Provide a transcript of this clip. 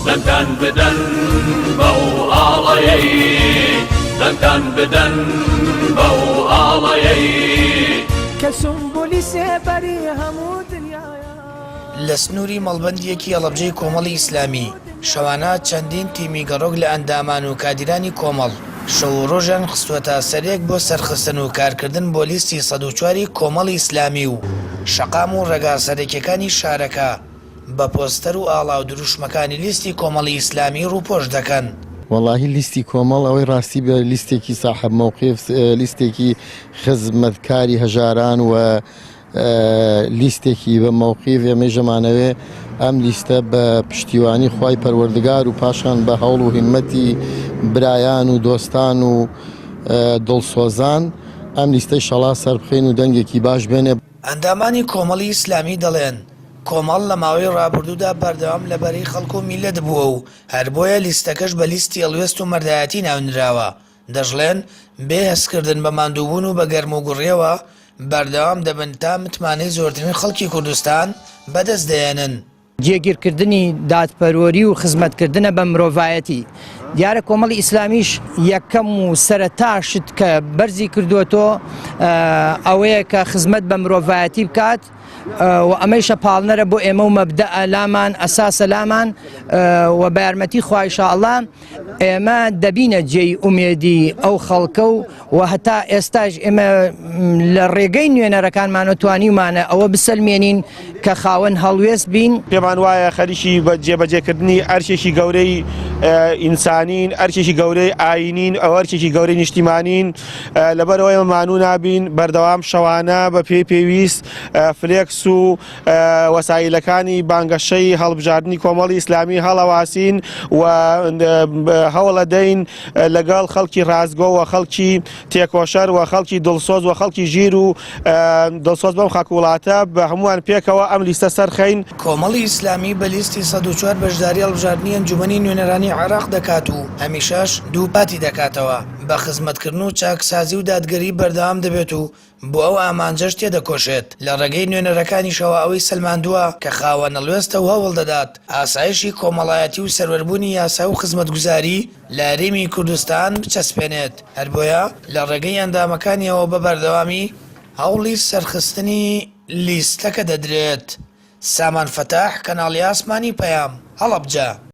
دەنگتان بدەن بەو ئاڵەیەی دەنگتان بدەن بەو ئاڵەیەی کە سمبولی سێبەری هەموو دنیاە. لە سنووری مەڵبەندیەکی ئەڵەبجەی کۆمەڵی ئیسلامی شەوانە چەندین تیمی گەڕۆک لە ئەندامان و کادیرانی کۆمەڵ شەو و ڕۆژیان خستوەتە سەرێک بۆ سەرخستن و کارکردن بۆ لیستی 104 کۆمەڵی ئیسلامی و شەقام و ڕێگا سەرەکیەکانی شارەکە بە پۆستەر و ئاڵاو دروشمەکانی لیستی کۆمەڵی ئیسلامی ڕووپۆش دەکەن. واللهی لیستی کۆمەڵ ئەوەی ڕاستی بە لیستێکی ساحب مووقف لیستێکی خزمەتکاری هەژاران و لیستێکی بە مووقیف ئێمە ژەمانەوێ ئەم لیستە بە پشتیوانی خوای پەروەردگار و پاشان بە هەوڵ و هیمەتی برایان و دۆستان و دڵسۆزان ئەم لیستەی شەڵا سەربخێن و دەنگێکی باش بێنێ. ئەندامانی کۆمەڵی ئیسلامی دەڵێن کۆمەڵ لە ماوەی ڕابردوودا بەردەوام لەبەرەی خەڵک و میلەت بووە و هەر بۆیە لیستەکەش بە لیستی هەڵوێست و مەردایەتی ناونراوە. دەژڵێن بێ هەستکردن بە ماندووبوون و بە گەرم و گوڕیەوە بەردەوام دەبن تا متمانەی زۆرترین خەڵکی کوردستان بەدەست دێنن. جێگیرکردنی دادپەروەری و خزمەتکردنە بە مرۆڤایەتی دیارە کۆمەڵی ئیسلامیش یەکەم و سەرەتاشت کە بەرزی کردووەتەوە ئەوەیە کە خزمەت بە مرۆڤایەتی بکات و ئەمەیشە پاڵنەرە بۆ ئێمە و مەبدەئە لامان ئەساسە لامان و بە یارمەتی خوا ئینشاءڵڵا ئێمە دەبینە جێی ئومێدی ئەو خەڵکە و هەتا ئێستاش ئێمە لە ڕێگەی نوێنەرەکانمانە توانیمانە ئەوە بسەلمێنین کە خاوەن هەڵوێست بین. پێمان وایە خەریکی جێبەجێکردنی ئەرشێکی گەورەی ئینسانین ئەرشێکی گەورەی ئاینین ئەو ئەرشێکی گەورەی نیشتیمانین لەبەرەوەی مانوو نابین بەردەوام شەوانە بە پێویست فلێکس و وەسایلەکانی بانگەشەی هەڵبژاردننی کۆمەڵی ئیسلامی هەڵەواسین و هەوڵە دەین لەگەڵ خەڵکی ڕازگۆ و خەڵکی تێکۆشەر و خەڵکی دڵسۆز و خەڵکی ژیر و دڵسۆز بەم خاک وڵاتە بە هەمووان پێکەوە ئەم لیستە سەرخەین. کۆمەڵی ئیسلامی بە لیستی 104 بەشداری هەڵبژاردننی ئەنجومەنی نوێنەرانی عێراق دەکات و هەمیشەش دوو پاتی دەکاتەوە بە خزمەتکردن و چاکسازی و دادگەری بەردەوام دەبێت و بۆ ئەو ئامانجەش تێدەکۆشێت لە ڕێگەی نوێنەرەکانیشەوە ئەوەی سەلماندووە کە خاوەن هەڵوێستە و هەوڵ دەدات ئاسایشی کۆمەڵایەتی و سەروەربوونی یاسا و خزمەتگوزاری لە هەرێمی کوردستان بچەسپێنێت. هەر بۆیە لە ڕێگەی ئەندامەکانیەوە بە بەردەوامی هەوڵی سەرخستنی لیستەکە دەدرێت. سامان فەتاح کەناڵی ئاسمانی پەیام هەڵەبجە.